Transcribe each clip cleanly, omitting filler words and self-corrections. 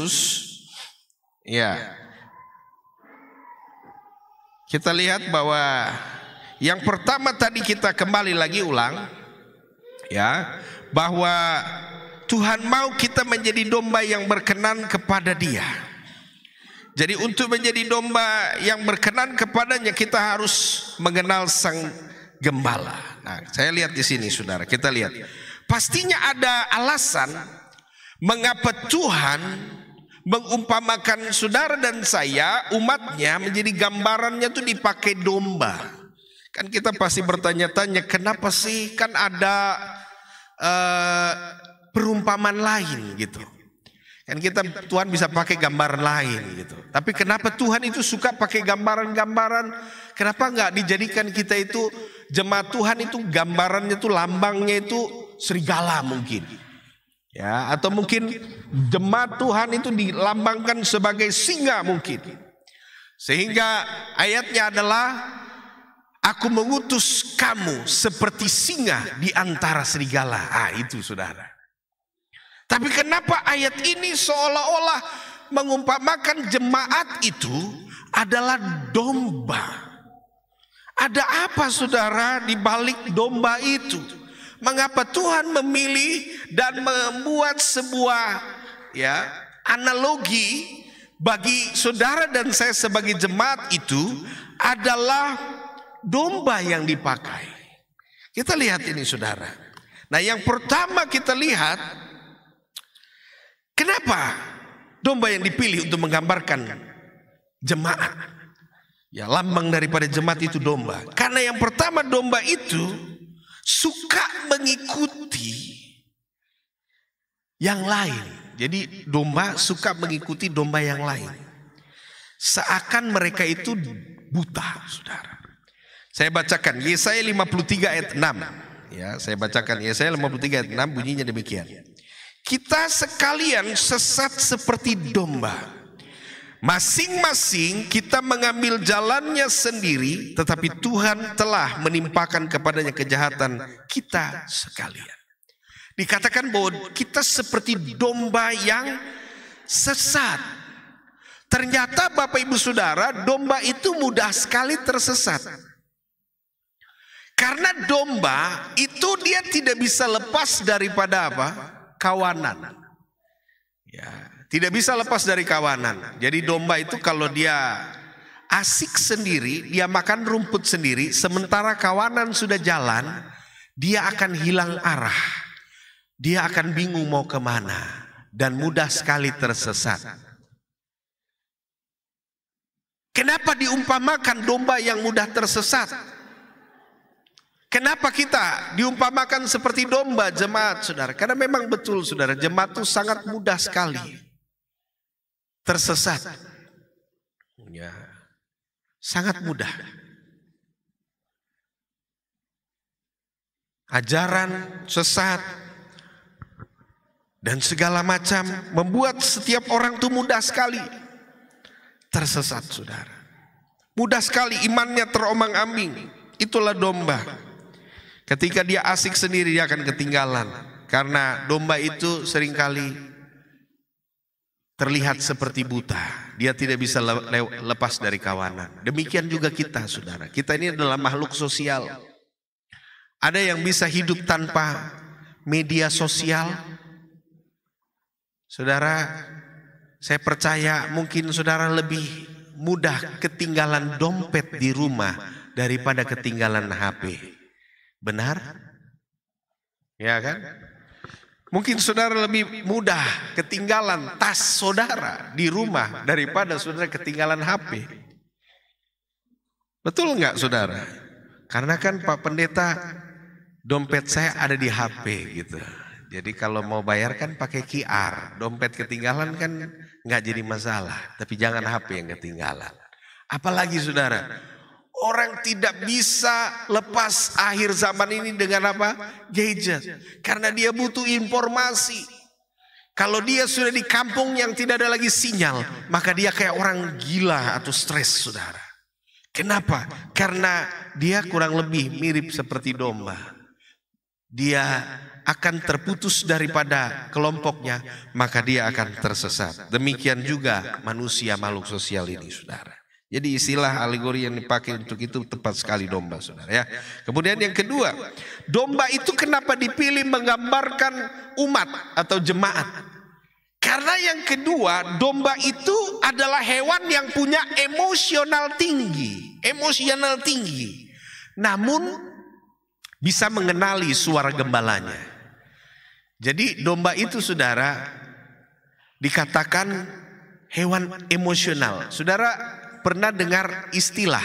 Yesus, ya, kita lihat bahwa yang pertama tadi kita kembali lagi ulang, ya, bahwa Tuhan mau kita menjadi domba yang berkenan kepada Dia. Jadi untuk menjadi domba yang berkenan kepadanya, kita harus mengenal Sang Gembala. Nah, saya lihat di sini, saudara, kita lihat. Pastinya ada alasan mengapa Tuhan mengumpamakan saudara dan saya, umatnya, menjadi gambarannya itu dipakai domba. Kan kita pasti bertanya-tanya, kenapa sih? Kan ada perumpamaan lain gitu. Kan kita, Tuhan bisa pakai gambaran lain gitu. Tapi kenapa Tuhan itu suka pakai gambaran-gambaran? Kenapa nggak dijadikan kita itu, jemaat Tuhan itu gambarannya itu, lambangnya itu serigala mungkin, ya, atau mungkin jemaat Tuhan itu dilambangkan sebagai singa mungkin. Sehingga ayatnya adalah, aku mengutus kamu seperti singa di antara serigala. Ah, itu saudara. Tapi kenapa ayat ini seolah-olah mengumpamakan jemaat itu adalah domba? Ada apa saudara di balik domba itu? Mengapa Tuhan memilih dan membuat sebuah, ya, analogi bagi saudara dan saya sebagai jemaat itu adalah domba yang dipakai? Kita lihat ini saudara. Nah, yang pertama kita lihat, kenapa domba yang dipilih untuk menggambarkan jemaat? Ya, lambang daripada jemaat itu domba. Karena yang pertama, domba itu suka mengikuti yang lain. Jadi domba suka mengikuti domba yang lain. Seakan mereka itu buta, saudara. Saya bacakan Yesaya 53 ayat 6. Ya, saya bacakan Yesaya 53 ayat 6, bunyinya demikian. Kita sekalian sesat seperti domba. Masing-masing kita mengambil jalannya sendiri, tetapi Tuhan telah menimpakan kepadanya kejahatan kita sekalian. Dikatakan bahwa kita seperti domba yang sesat. Ternyata Bapak Ibu Saudara, domba itu mudah sekali tersesat. Karena domba itu dia tidak bisa lepas daripada apa? Kawanan. Ya, tidak bisa lepas dari kawanan. Jadi domba itu kalau dia asik sendiri, dia makan rumput sendiri, sementara kawanan sudah jalan, dia akan hilang arah. Dia akan bingung mau kemana dan mudah sekali tersesat. Kenapa diumpamakan domba yang mudah tersesat? Kenapa kita diumpamakan seperti domba, jemaat saudara? Karena memang betul saudara, jemaat itu sangat mudah sekali tersesat. Ya, sangat mudah. Ajaran sesat dan segala macam membuat setiap orang itu mudah sekali tersesat, saudara. Mudah sekali imannya teromang-ambing. Itulah domba. Ketika dia asik sendiri, dia akan ketinggalan. Karena domba itu seringkali terlihat seperti buta. Dia tidak bisa lepas dari kawanan. Demikian juga kita, saudara. Kita ini adalah makhluk sosial. Ada yang bisa hidup tanpa media sosial. Saudara, saya percaya mungkin saudara lebih mudah ketinggalan dompet di rumah daripada ketinggalan HP. Benar? Ya kan? Mungkin saudara lebih mudah ketinggalan tas saudara di rumah daripada saudara ketinggalan HP. Betul nggak saudara? Karena kan Pak Pendeta, dompet saya ada di HP gitu. Jadi kalau mau bayar kan pakai QR. Dompet ketinggalan kan nggak jadi masalah. Tapi jangan HP yang ketinggalan. Apalagi saudara, orang tidak bisa lepas akhir zaman ini dengan apa? Gadget. Karena dia butuh informasi. Kalau dia sudah di kampung yang tidak ada lagi sinyal, maka dia kayak orang gila atau stres, saudara. Kenapa? Karena dia kurang lebih mirip seperti domba. Dia akan terputus daripada kelompoknya, maka dia akan tersesat. Demikian juga manusia makhluk sosial ini, saudara. Jadi istilah alegori yang dipakai untuk itu tepat sekali, domba, saudara ya. Kemudian yang kedua, domba itu kenapa dipilih menggambarkan umat atau jemaat? Karena yang kedua, domba itu adalah hewan yang punya emosional tinggi, namun bisa mengenali suara gembalanya. Jadi domba itu, saudara, dikatakan hewan emosional. Saudara pernah dengar istilah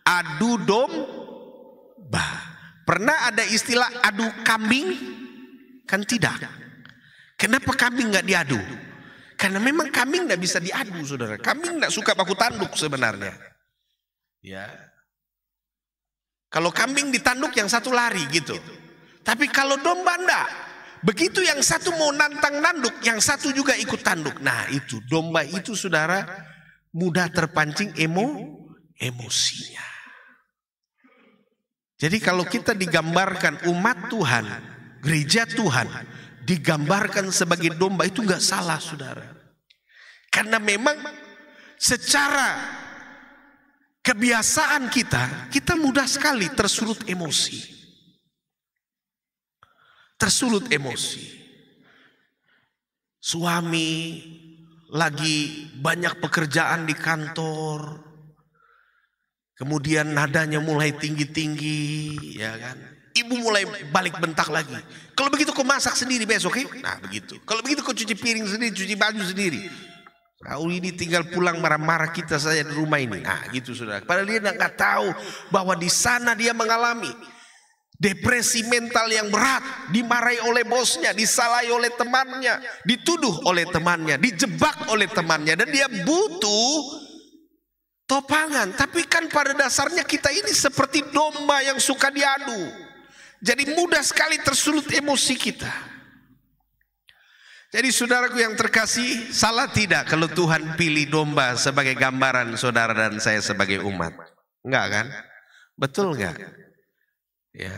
adu domba? Pernah ada istilah adu kambing? Kan tidak. Kenapa kambing nggak diadu? Karena memang kambing nggak bisa diadu, saudara. Kambing nggak suka baku tanduk sebenarnya. Ya. Kalau kambing ditanduk yang satu lari gitu. Tapi kalau domba enggak. Begitu yang satu mau nantang nanduk, yang satu juga ikut tanduk. Nah itu, domba itu, saudara, mudah terpancing emosinya. Jadi kalau kita digambarkan umat Tuhan, gereja Tuhan, digambarkan sebagai domba, itu nggak salah, saudara. Karena memang secara kebiasaan kita mudah sekali tersulut emosi. Suami lagi banyak pekerjaan di kantor, kemudian nadanya mulai tinggi-tinggi, ya kan? Ibu mulai balik bentak lagi. Kalau begitu kau masak sendiri besok, ya? Nah begitu. Kalau begitu kau cuci piring sendiri, cuci baju sendiri. Kau ini tinggal pulang marah-marah kita saja di rumah ini. Nah gitu, saudara. Padahal dia nggak tahu bahwa di sana dia mengalami depresi mental yang berat, dimarahi oleh bosnya, disalahi oleh temannya, dituduh oleh temannya, dijebak oleh temannya, dan dia butuh topangan. Tapi kan pada dasarnya kita ini seperti domba yang suka diadu. Jadi mudah sekali tersulut emosi kita. Jadi saudaraku yang terkasih, salah tidak kalau Tuhan pilih domba sebagai gambaran saudara dan saya sebagai umat? Enggak kan? Betul enggak? Ya.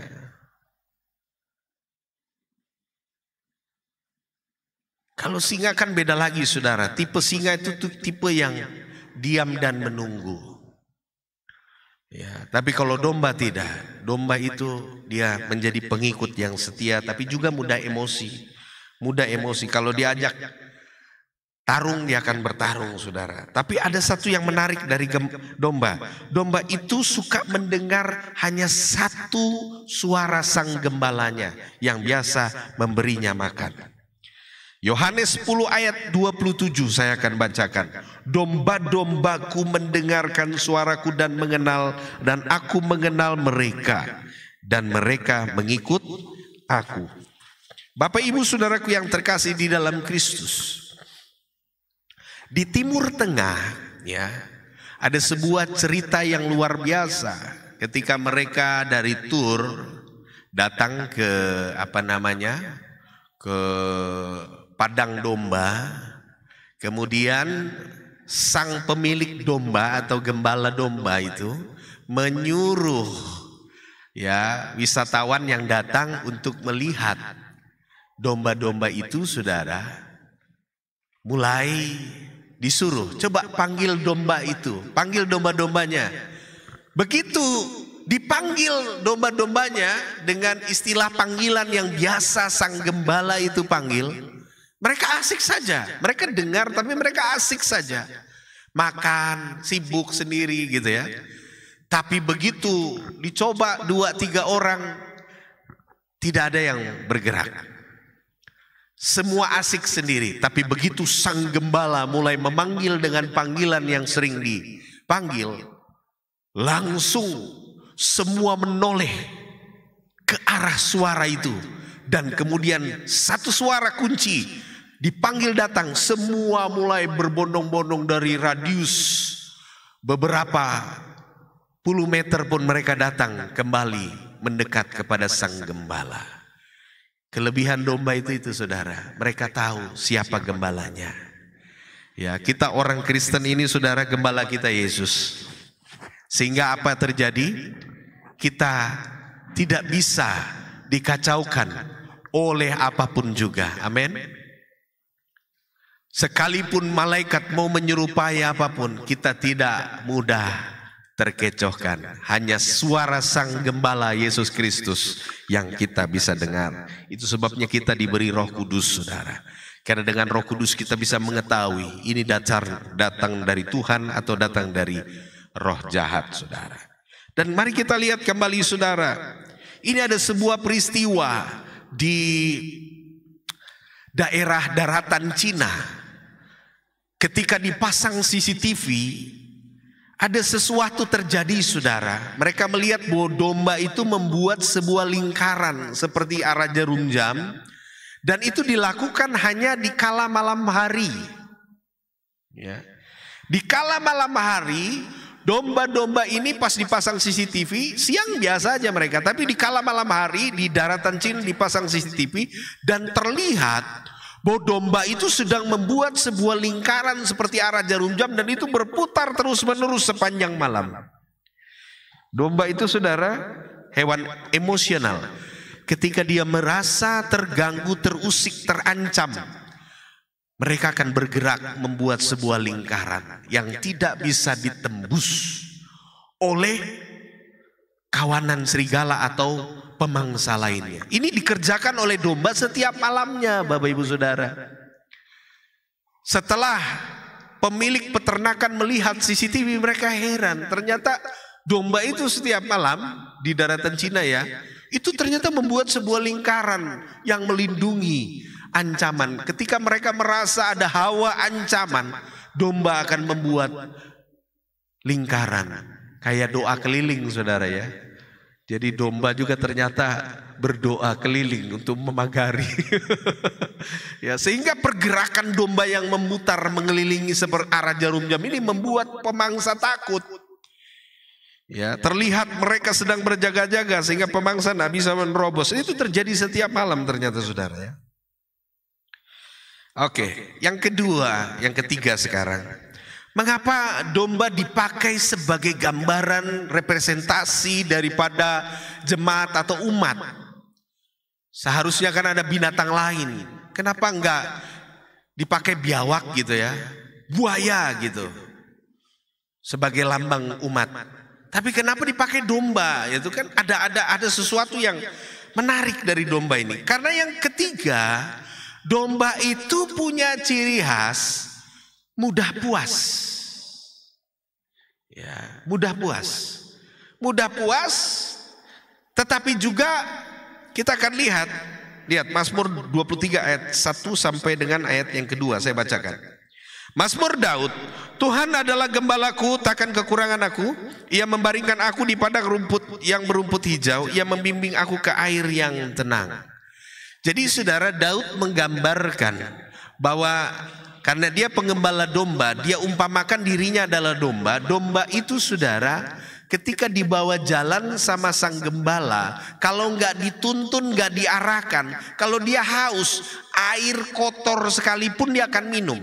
Kalau singa kan beda lagi, saudara. Tipe singa itu tipe yang diam dan menunggu. Ya, tapi kalau domba tidak. Domba itu dia menjadi pengikut yang setia, tapi juga mudah emosi. Kalau diajak tarung, dia akan bertarung, saudara. Tapi ada satu yang menarik dari domba. Domba itu suka mendengar hanya satu suara sang gembalanya yang biasa memberinya makan. Yohanes 10 ayat 27 saya akan bacakan. Domba-dombaku mendengarkan suaraku dan aku mengenal mereka, dan mereka mengikut aku. Bapak Ibu saudaraku yang terkasih di dalam Kristus, di Timur Tengah ya, ada sebuah cerita yang luar biasa ketika mereka dari Tur datang ke ke padang domba. Kemudian sang pemilik domba atau gembala domba itu menyuruh ya wisatawan yang datang untuk melihat domba-domba itu, saudara, mulai disuruh, coba panggil domba itu, panggil domba-dombanya. Begitu dipanggil domba-dombanya dengan istilah panggilan yang biasa sang gembala itu panggil, mereka asik saja. Mereka dengar tapi mereka asik saja. Makan, sibuk sendiri gitu ya. Tapi begitu dicoba 2-3 orang, tidak ada yang bergerak. Semua asik sendiri, tapi begitu sang gembala mulai memanggil dengan panggilan yang sering dipanggil, langsung semua menoleh ke arah suara itu. Dan kemudian satu suara kunci dipanggil datang, semua mulai berbondong-bondong dari radius beberapa puluh meter pun mereka datang kembali mendekat kepada sang gembala. Kelebihan domba itu saudara, mereka tahu siapa gembalanya. Ya, kita orang Kristen ini saudara, gembala kita Yesus. Sehingga apa terjadi? Kita tidak bisa dikacaukan oleh apapun juga. Amin. Sekalipun malaikat mau menyerupai apapun, kita tidak mudah terkecohkan. Hanya suara Sang Gembala Yesus Kristus yang kita bisa dengar. Itu sebabnya kita diberi Roh Kudus, saudara. Karena dengan Roh Kudus kita bisa mengetahui ini datang dari Tuhan atau datang dari roh jahat, saudara. Dan mari kita lihat kembali, saudara. Ini ada sebuah peristiwa di daerah daratan Cina. Ketika dipasang CCTV, ada sesuatu terjadi, saudara. Mereka melihat bahwa domba itu membuat sebuah lingkaran seperti arah jarum jam. Dan itu dilakukan hanya di kala malam hari. Ya. Di kala malam hari, domba-domba ini pas dipasang CCTV, siang biasa aja mereka. Tapi di kala malam hari, di daratan Cina dipasang CCTV. Dan terlihat bahwa domba itu sedang membuat sebuah lingkaran seperti arah jarum jam dan itu berputar terus-menerus sepanjang malam. Domba itu, saudara, hewan emosional. Ketika dia merasa terganggu, terusik, terancam, mereka akan bergerak membuat sebuah lingkaran yang tidak bisa ditembus oleh kawanan serigala atau pemangsa lainnya. Ini dikerjakan oleh domba setiap malamnya, Bapak Ibu Saudara. Setelah pemilik peternakan melihat CCTV, mereka heran. Ternyata domba itu setiap malam di daratan Cina, ya, itu ternyata membuat sebuah lingkaran yang melindungi ancaman. Ketika mereka merasa ada hawa ancaman, domba akan membuat lingkaran kayak doa keliling, saudara, ya. Jadi domba juga ternyata berdoa keliling untuk memagari. Ya, sehingga pergerakan domba yang memutar mengelilingi seperti arah jarum jam ini membuat pemangsa takut. Ya, terlihat mereka sedang berjaga-jaga sehingga pemangsa tidak bisa menerobos. Itu terjadi setiap malam ternyata, saudara, ya. Oke, yang kedua, yang ketiga sekarang. Mengapa domba dipakai sebagai gambaran representasi daripada jemaat atau umat? Seharusnya kan ada binatang lain. Kenapa enggak dipakai biawak gitu, ya? Buaya gitu. Sebagai lambang umat. Tapi kenapa dipakai domba? Itu kan ada sesuatu yang menarik dari domba ini. Karena yang ketiga, domba itu punya ciri khas mudah puas. Ya, mudah puas. Mudah puas, tetapi juga kita akan lihat Mazmur 23 ayat 1 sampai dengan ayat yang kedua, saya bacakan. Mazmur Daud, Tuhan adalah gembalaku, takkan kekurangan aku. Ia membaringkan aku di padang rumput yang berumput hijau. Ia membimbing aku ke air yang tenang. Jadi saudara, Daud menggambarkan bahwa karena dia pengembala domba, dia umpamakan dirinya adalah domba. Domba itu, saudara, ketika dibawa jalan sama sang gembala, kalau nggak dituntun, nggak diarahkan, kalau dia haus, air kotor sekalipun dia akan minum.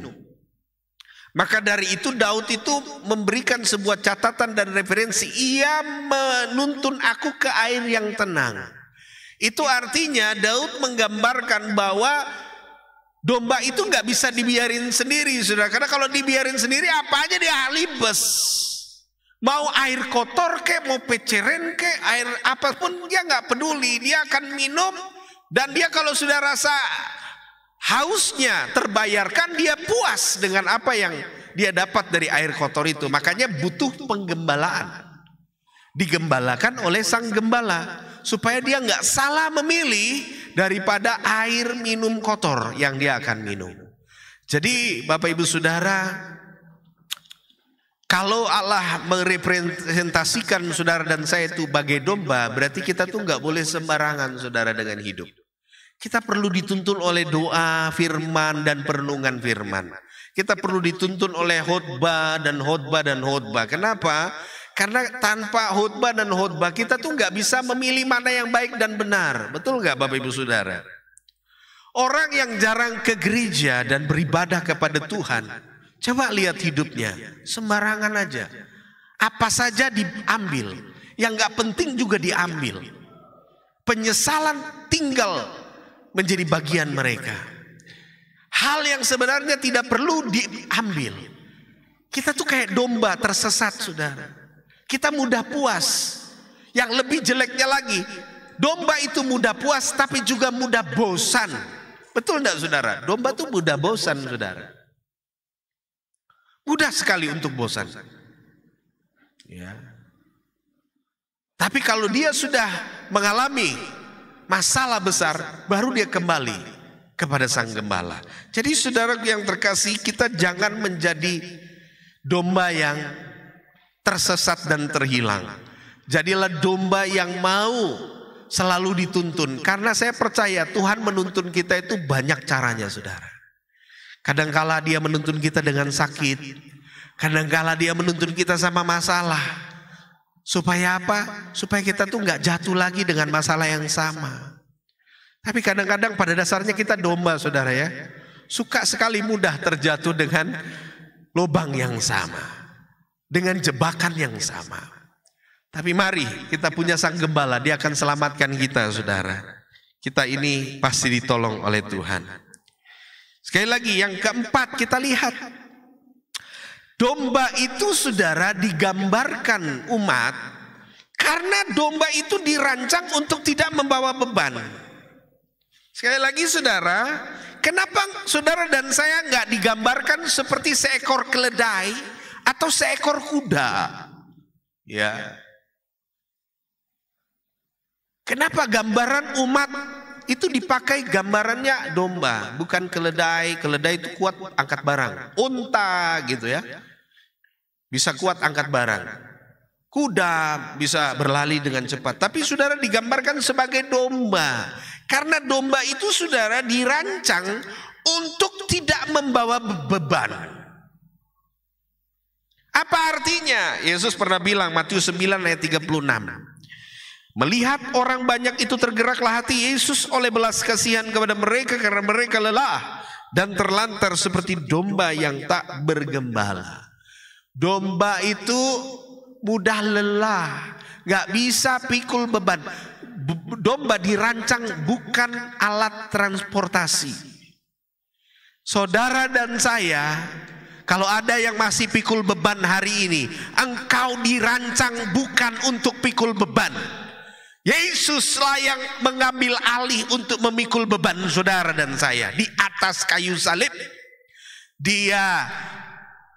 Maka dari itu Daud itu memberikan sebuah catatan dan referensi. Ia menuntun aku ke air yang tenang. Itu artinya Daud menggambarkan bahwa domba itu nggak bisa dibiarin sendiri, saudara. Karena kalau dibiarin sendiri apa aja dia halibes. Mau air kotor kek, mau peceren kek, air apapun dia nggak peduli. Dia akan minum dan dia kalau sudah rasa hausnya terbayarkan, dia puas dengan apa yang dia dapat dari air kotor itu. Makanya butuh penggembalaan. Digembalakan oleh sang gembala supaya dia nggak salah memilih daripada air minum kotor yang dia akan minum. Jadi Bapak Ibu Saudara, kalau Allah merepresentasikan saudara dan saya itu bagai domba, berarti kita tuh nggak boleh sembarangan, saudara, dengan hidup. Kita perlu dituntun oleh doa, firman, dan perenungan firman. Kita perlu dituntun oleh khotbah dan khotbah dan khotbah. Kenapa? Karena tanpa khotbah dan khotbah kita tuh nggak bisa memilih mana yang baik dan benar. Betul nggak Bapak Ibu Saudara? Orang yang jarang ke gereja dan beribadah kepada Tuhan, coba lihat hidupnya, sembarangan aja. Apa saja diambil, yang nggak penting juga diambil. Penyesalan tinggal menjadi bagian mereka. Hal yang sebenarnya tidak perlu diambil. Kita tuh kayak domba tersesat, saudara. Kita mudah puas. Yang lebih jeleknya lagi, domba itu mudah puas tapi juga mudah bosan. Betul enggak, saudara? Domba tuh mudah bosan, saudara. Mudah sekali untuk bosan. Ya. Tapi kalau dia sudah mengalami masalah besar, baru dia kembali kepada Sang Gembala. Jadi saudara yang terkasih, kita jangan menjadi domba yang tersesat dan terhilang. Jadilah domba yang mau selalu dituntun. Karena saya percaya Tuhan menuntun kita itu banyak caranya, saudara. Kadangkala dia menuntun kita dengan sakit. Kadangkala dia menuntun kita sama masalah. Supaya apa? Supaya kita tuh nggak jatuh lagi dengan masalah yang sama. Tapi kadang-kadang pada dasarnya kita domba, saudara ya. Suka sekali mudah terjatuh dengan lubang yang sama. Dengan jebakan yang sama. Tapi mari kita punya Sang Gembala, dia akan selamatkan kita, saudara. Kita ini pasti ditolong oleh Tuhan. Sekali lagi yang keempat kita lihat. Domba itu, saudara, digambarkan umat karena domba itu dirancang untuk tidak membawa beban. Sekali lagi, saudara, kenapa saudara dan saya nggak digambarkan seperti seekor keledai atau seekor kuda? Ya. Kenapa gambaran umat itu dipakai gambarannya domba, bukan keledai? Keledai itu kuat angkat barang. Unta gitu ya, bisa kuat angkat barang. Kuda bisa berlari dengan cepat. Tapi saudara digambarkan sebagai domba. Karena domba itu, saudara, dirancang untuk tidak membawa beban. Apa artinya? Yesus pernah bilang, Matius 9 ayat 36. Melihat orang banyak itu tergeraklah hati Yesus oleh belas kasihan kepada mereka karena mereka lelah dan terlantar seperti domba yang tak bergembala. Domba itu mudah lelah, gak bisa pikul beban. Domba dirancang bukan alat transportasi. Saudara dan saya, kalau ada yang masih pikul beban hari ini, engkau dirancang bukan untuk pikul beban. Yesuslah yang mengambil alih untuk memikul beban saudara dan saya di atas kayu salib. Dia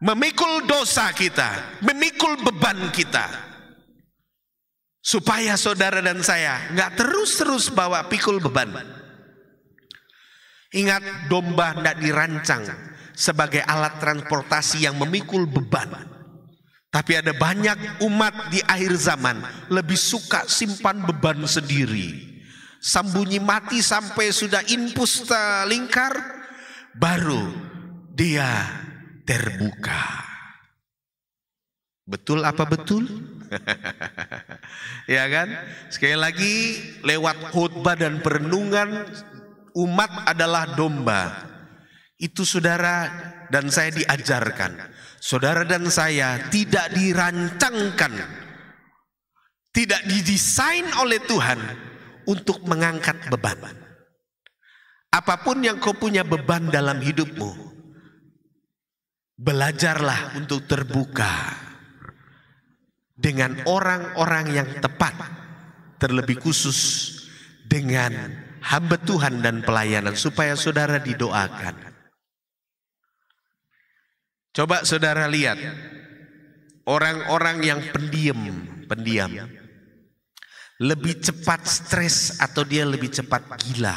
memikul dosa kita, memikul beban kita, supaya saudara dan saya nggak terus-terus bawa pikul beban. Ingat, domba tidak dirancang sebagai alat transportasi yang memikul beban. Tapi ada banyak umat di akhir zaman lebih suka simpan beban sendiri. Sembunyi mati sampai sudah infus lingkar, baru dia terbuka. Betul apa betul? Ya kan? Sekali lagi, lewat khutbah dan perenungan, umat adalah domba. Itu saudara dan saya diajarkan. Saudara dan saya tidak dirancangkan, tidak didesain oleh Tuhan untuk mengangkat beban. Apapun yang kau punya beban dalam hidupmu, belajarlah untuk terbuka dengan orang-orang yang tepat, terlebih khusus dengan hamba Tuhan dan pelayanan, supaya saudara didoakan. Coba saudara lihat orang-orang yang pendiam, lebih cepat stres atau dia lebih cepat gila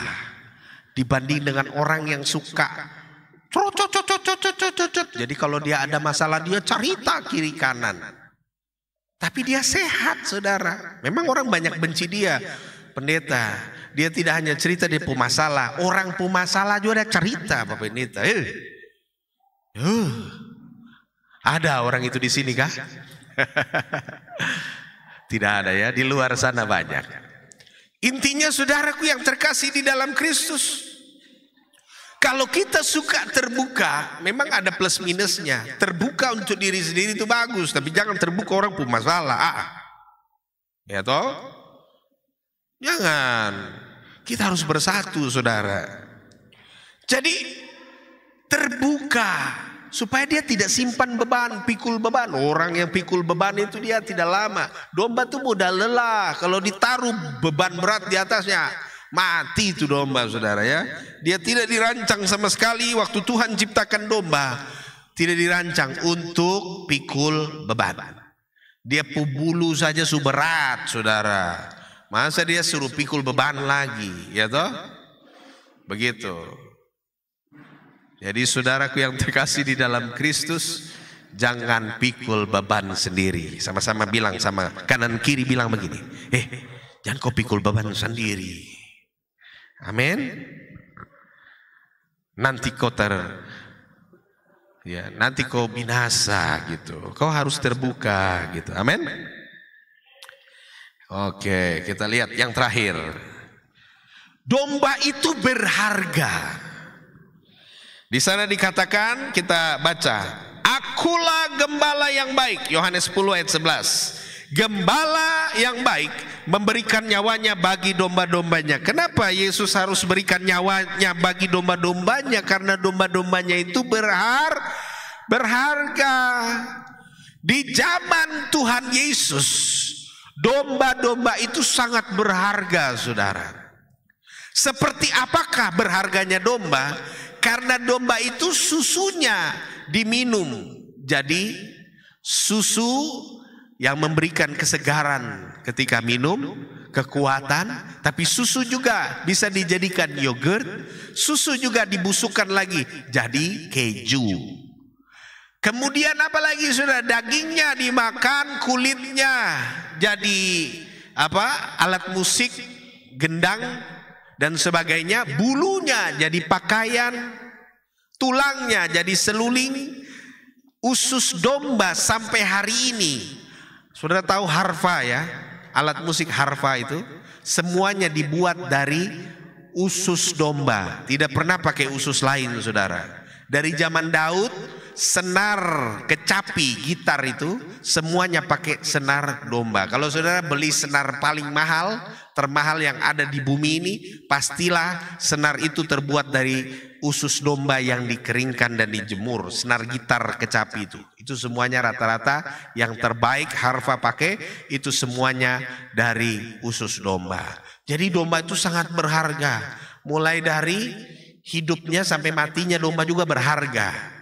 dibanding dengan orang yang suka jadi kalau dia ada masalah dia cerita kiri kanan. Tapi dia sehat, saudara. Memang orang banyak benci dia, pendeta. Dia tidak hanya cerita dia pemasalah, orang pemasalah juga ada cerita, Pak Pendeta. Ada orang itu di sini kah? Tidak ada ya, di luar sana banyak. Intinya saudaraku yang terkasih di dalam Kristus, kalau kita suka terbuka, memang ada plus minusnya. Terbuka untuk diri sendiri itu bagus, tapi jangan terbuka orang pemasalah. Ya toh? Jangan. Kita harus bersatu, saudara. Jadi terbuka supaya dia tidak simpan beban, pikul beban. Orang yang pikul beban itu dia tidak lama. Domba itu mudah lelah. Kalau ditaruh beban berat di atasnya, mati itu domba, saudara ya. Dia tidak dirancang sama sekali waktu Tuhan ciptakan domba. Tidak dirancang untuk pikul beban. Dia bulu saja berat, saudara. Masa dia suruh pikul beban lagi, ya toh? Begitu. Jadi saudaraku yang terkasih di dalam Kristus, jangan pikul beban sendiri. Sama-sama bilang, sama kanan kiri bilang begini, jangan kau pikul beban sendiri. Amin. Nanti kau nanti kau binasa gitu. Kau harus terbuka gitu. Amin. Oke, kita lihat yang terakhir. Domba itu berharga. Di sana dikatakan, kita baca, akulah gembala yang baik. Yohanes 10 ayat 11. Gembala yang baik memberikan nyawanya bagi domba-dombanya. Kenapa Yesus harus berikan nyawanya bagi domba-dombanya? Karena domba-dombanya itu berharga. Di zaman Tuhan Yesus, domba-domba itu sangat berharga, saudara. Seperti apakah berharganya domba? Karena domba itu susunya diminum. Jadi susu yang memberikan kesegaran ketika minum, kekuatan. Tapi susu juga bisa dijadikan yogurt. Susu juga dibusukkan lagi jadi keju. Kemudian apa lagi, saudara? Dagingnya dimakan, kulitnya jadi alat musik, gendang dan sebagainya. Bulunya jadi pakaian, tulangnya jadi seluling. Usus domba sampai hari ini, saudara tahu harfa ya, alat musik harfa itu semuanya dibuat dari usus domba. Tidak pernah pakai usus lain, saudara. Dari zaman Daud, senar kecapi gitar itu semuanya pakai senar domba. Kalau saudara beli senar paling mahal, termahal yang ada di bumi ini, pastilah senar itu terbuat dari usus domba yang dikeringkan dan dijemur. Senar gitar kecapi itu semuanya rata-rata yang terbaik harfa pakai, itu semuanya dari usus domba. Jadi domba itu sangat berharga. Mulai dari hidupnya sampai matinya domba juga berharga.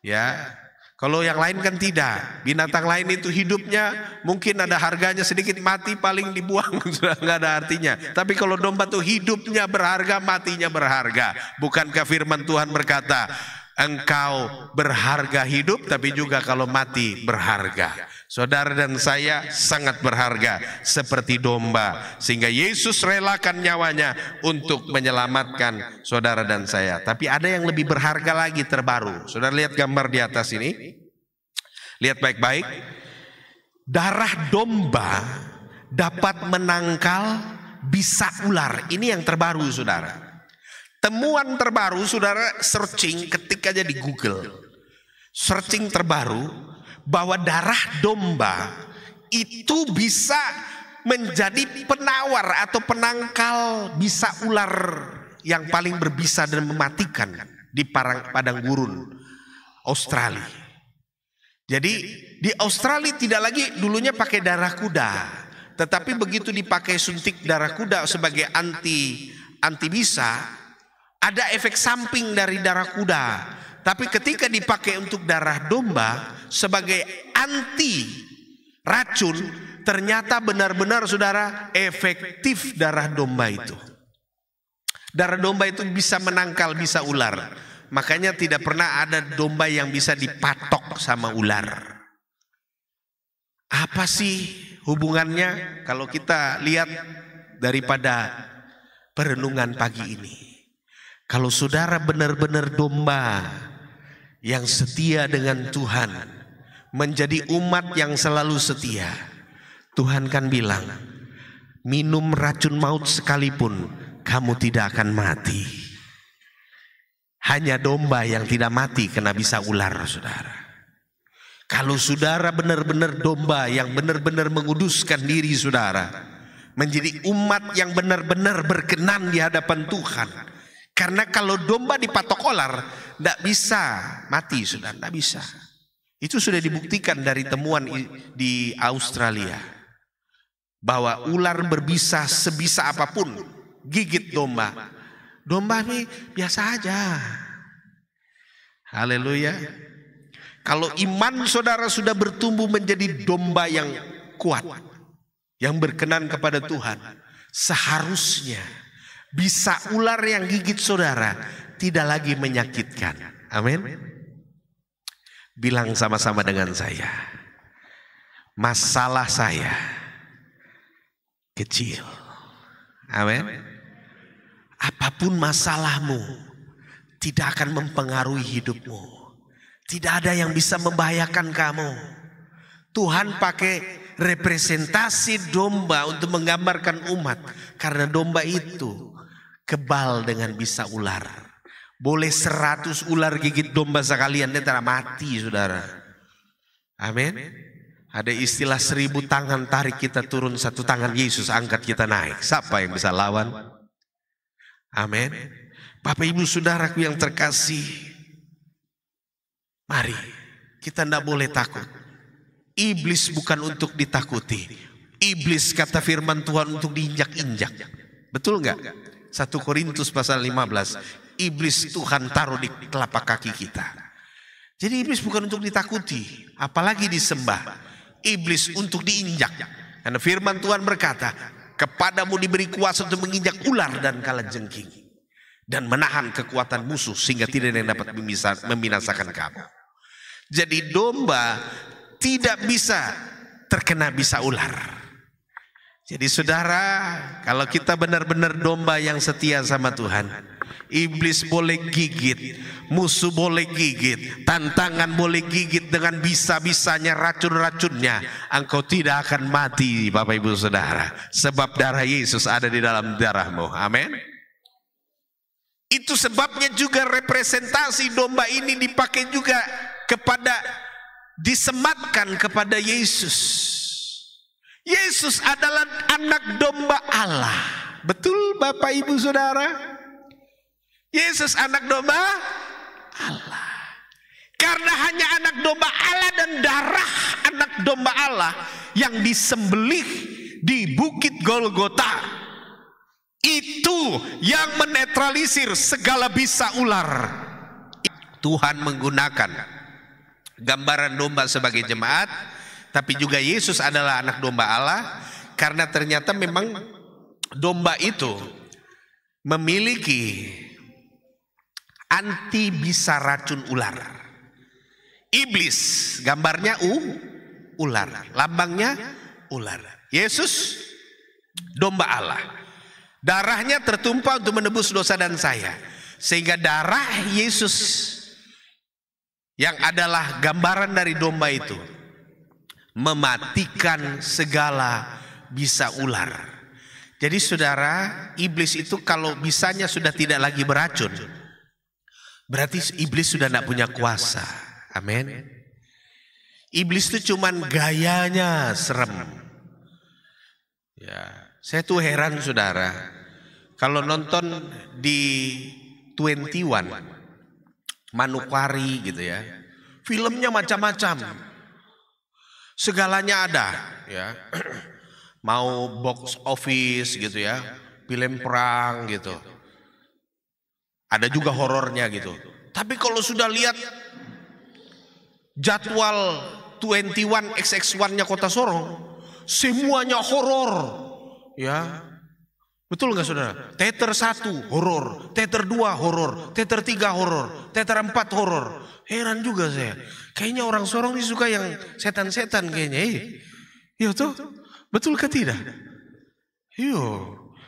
Ya, kalau yang lain kan tidak. Binatang lain itu hidupnya mungkin ada harganya sedikit, mati paling dibuang, sudah nggak ada artinya. Tapi kalau domba tuh hidupnya berharga, matinya berharga. Bukankah firman Tuhan berkata, engkau berharga hidup, tapi juga kalau mati berharga. Saudara dan saya sangat berharga seperti domba, sehingga Yesus relakan nyawanya untuk menyelamatkan saudara dan saya. Tapi ada yang lebih berharga lagi terbaru. Saudara lihat gambar di atas ini. Lihat baik-baik. Darah domba dapat menangkal bisa ular. Ini yang terbaru, saudara. Temuan terbaru, saudara searching, ketik aja di Google. Searching terbaru, bahwa darah domba itu bisa menjadi penawar atau penangkal bisa ular yang paling berbisa dan mematikan di padang gurun Australia. Jadi di Australia tidak lagi dulunya pakai darah kuda, tetapi begitu dipakai suntik darah kuda sebagai anti bisa, ada efek samping dari darah kuda. Tapi ketika dipakai untuk darah domba sebagai anti racun, ternyata benar-benar, saudara, efektif darah domba itu. Darah domba itu bisa menangkal bisa ular. Makanya tidak pernah ada domba yang bisa dipatok sama ular. Apa sih hubungannya? Kalau kita lihat daripada perenungan pagi ini, kalau saudara benar-benar domba yang setia dengan Tuhan, menjadi umat yang selalu setia, Tuhan kan bilang, minum racun maut sekalipun kamu tidak akan mati. Hanya domba yang tidak mati kena bisa ular, saudara. Kalau saudara benar-benar domba yang benar-benar menguduskan diri saudara, menjadi umat yang benar-benar berkenan di hadapan Tuhan. Karena kalau domba dipatok ular, tidak bisa mati, sudah tidak bisa. Itu sudah dibuktikan dari temuan di Australia, bahwa ular berbisa sebisa apapun gigit domba. Domba ini biasa aja. Haleluya. Kalau iman saudara sudah bertumbuh menjadi domba yang kuat, yang berkenan kepada Tuhan, seharusnya bisa ular yang gigit saudara tidak lagi menyakitkan. Amin. Bilang sama-sama dengan saya, masalah saya kecil. Amin. Apapun masalahmu tidak akan mempengaruhi hidupmu. Tidak ada yang bisa membahayakan kamu. Tuhan pakai representasi domba untuk menggambarkan umat. Karena domba itu kebal dengan bisa ular. Boleh 100 ular gigit domba sekalian, dia tidak mati, saudara. Amin. Ada istilah 1000 tangan tarik kita turun, 1 tangan Yesus angkat kita naik. Siapa yang bisa lawan? Amin. Bapak ibu saudaraku yang terkasih, mari kita tidak boleh takut. Iblis bukan untuk ditakuti. Iblis kata firman Tuhan untuk diinjak-injak. Betul nggak? 1 Korintus pasal 15. Iblis Tuhan taruh di telapak kaki kita. Jadi iblis bukan untuk ditakuti, apalagi disembah. Iblis untuk diinjak. Karena firman Tuhan berkata, kepadamu diberi kuasa untuk menginjak ular dan kalajengking, dan menahan kekuatan musuh sehingga tidak ada yang dapat membinasakan kamu. Jadi domba tidak bisa terkena bisa ular. Jadi saudara, kalau kita benar-benar domba yang setia sama Tuhan, iblis boleh gigit, musuh boleh gigit, tantangan boleh gigit dengan bisa-bisanya, racun-racunnya, engkau tidak akan mati Bapak Ibu Saudara, sebab darah Yesus ada di dalam darahmu. Amin. Itu sebabnya juga representasi domba ini dipakai juga kepada, disematkan kepada Yesus. Yesus adalah anak domba Allah. Betul Bapak Ibu Saudara? Yesus anak domba Allah. Karena hanya anak domba Allah dan darah anak domba Allah yang disembelih di Bukit Golgota, itu yang menetralisir segala bisa ular. Tuhan menggunakan gambaran domba sebagai jemaat, tapi juga Yesus adalah anak domba Allah, karena ternyata memang domba itu memiliki anti bisa racun ular. Iblis gambarnya ular, lambangnya ular. Yesus domba Allah, darahnya tertumpah untuk menebus dosa dan saya, sehingga darah Yesus yang adalah gambaran dari domba itu mematikan segala bisa ular. Jadi saudara, iblis itu kalau bisanya sudah tidak lagi beracun, berarti iblis sudah tidak punya kuasa. Amin. Iblis itu cuman gayanya serem. Ya, saya tuh heran saudara, kalau nonton di 21 Manokwari gitu ya, filmnya macam-macam, segalanya ada ya. Mau box office gitu ya, film perang gitu, ada juga horornya gitu. Tapi kalau sudah lihat jadwal 21XX1-nya Kota Sorong, semuanya horor ya. Betul nggak saudara? Teater 1 horor, teater 2 horor, teater 3 horor, teater 4 horor. Heran juga saya, kayaknya orang Sorong ini suka yang setan-setan kayaknya. Iya tuh, betul ke tidak? Iya,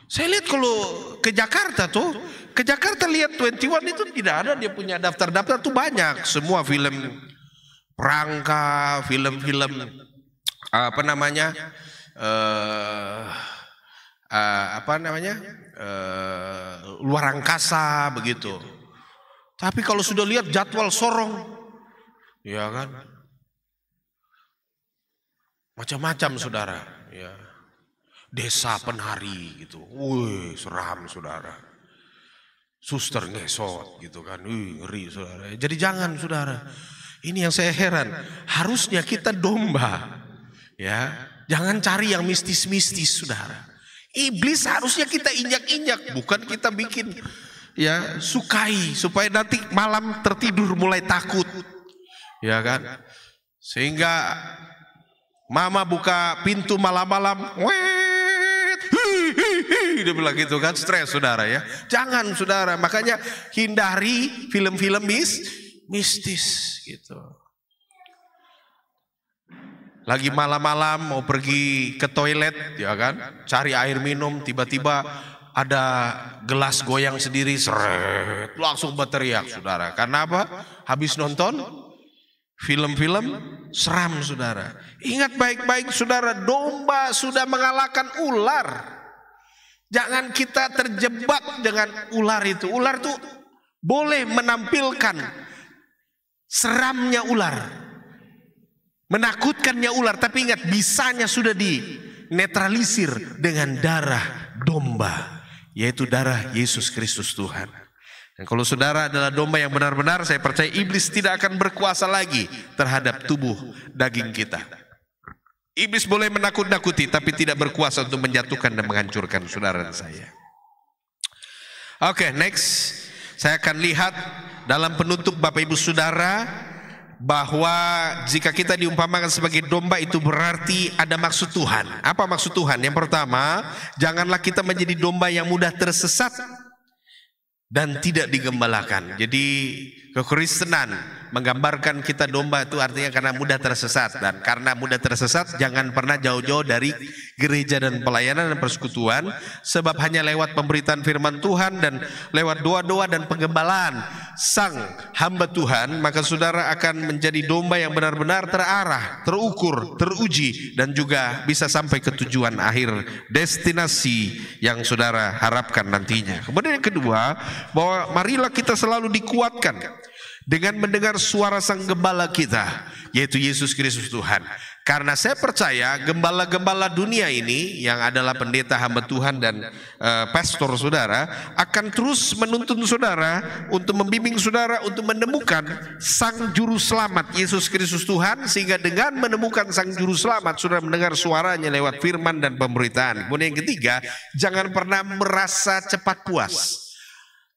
saya lihat kalau ke Jakarta tuh, ke Jakarta lihat 21 itu tidak ada, dia punya daftar-daftar tuh banyak, semua film perangka, film-film apa namanya, luar angkasa begitu. Tapi kalau sudah lihat jadwal Sorong, ya kan, macam-macam saudara. Ya. desa penari gitu. Wih, seram saudara. Suster ngesot gitu kan. Wih, ngeri saudara. Jadi jangan saudara. Ini yang saya heran. Harusnya kita domba. Ya, jangan cari yang mistis-mistis saudara. Iblis harusnya kita injak-injak, bukan kita bikin ya sukai supaya nanti malam tertidur mulai takut. Ya kan? Sehingga mama buka pintu malam-malam, dia bilang gitu kan, stres saudara ya. Jangan saudara, makanya hindari film-film mistis gitu. Lagi malam-malam mau pergi ke toilet ya kan, cari air minum, tiba-tiba ada gelas goyang sendiri, seret, langsung berteriak saudara. Karena apa? Habis nonton film-film seram saudara. Ingat baik-baik saudara, domba sudah mengalahkan ular. Jangan kita terjebak dengan ular itu. Ular tuh boleh menampilkan seramnya ular, menakutkannya ular, tapi ingat bisanya sudah dinetralisir dengan darah domba, yaitu darah Yesus Kristus Tuhan. Dan kalau saudara adalah domba yang benar-benar, saya percaya iblis tidak akan berkuasa lagi terhadap tubuh daging kita. Iblis boleh menakut-nakuti, tapi tidak berkuasa untuk menjatuhkan dan menghancurkan saudara dan saya. Oke, next. Saya akan lihat dalam penutup Bapak Ibu Saudara, bahwa jika kita diumpamakan sebagai domba itu berarti ada maksud Tuhan. Apa maksud Tuhan? Yang pertama, janganlah kita menjadi domba yang mudah tersesat dan tidak digembalakan. Jadi kekristenan menggambarkan kita domba itu artinya karena mudah tersesat. Dan karena mudah tersesat, jangan pernah jauh-jauh dari gereja dan pelayanan dan persekutuan. Sebab hanya lewat pemberitaan firman Tuhan dan lewat doa-doa dan penggembalaan sang hamba Tuhan, maka saudara akan menjadi domba yang benar-benar terarah, terukur, teruji, dan juga bisa sampai ke tujuan akhir, destinasi yang saudara harapkan nantinya. Kemudian yang kedua, bahwa marilah kita selalu dikuatkan dengan mendengar suara sang gembala kita, yaitu Yesus Kristus Tuhan. Karena saya percaya gembala-gembala dunia ini yang adalah pendeta hamba Tuhan dan pastor saudara akan terus menuntun saudara untuk membimbing saudara untuk menemukan sang juru selamat Yesus Kristus Tuhan, sehingga dengan menemukan sang juru selamat saudara mendengar suaranya lewat firman dan pemberitaan. Kemudian yang ketiga, jangan pernah merasa cepat puas.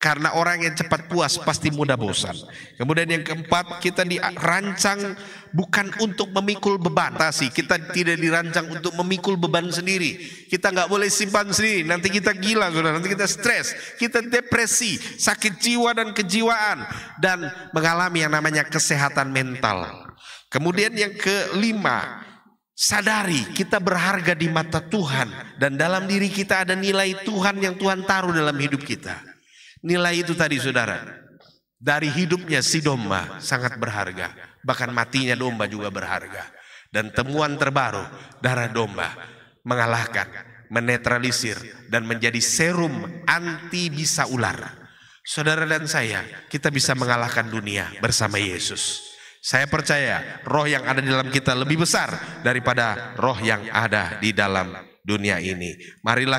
Karena orang yang cepat puas pasti mudah bosan. Kemudian yang keempat, kita dirancang bukan untuk memikul beban. Kita tidak dirancang untuk memikul beban sendiri. Kita nggak boleh simpan sendiri. Nanti kita gila, saudara. Nanti kita stres, kita depresi, sakit jiwa dan kejiwaan, dan mengalami yang namanya kesehatan mental. Kemudian yang kelima, sadari kita berharga di mata Tuhan, dan dalam diri kita ada nilai Tuhan yang Tuhan taruh dalam hidup kita. Nilai itu tadi saudara, dari hidupnya si domba sangat berharga, bahkan matinya domba juga berharga. Dan temuan terbaru, darah domba mengalahkan, menetralisir, dan menjadi serum anti bisa ular. Saudara dan saya, kita bisa mengalahkan dunia bersama Yesus. Saya percaya roh yang ada di dalam kita lebih besar daripada roh yang ada di dalam dunia ini. Marilah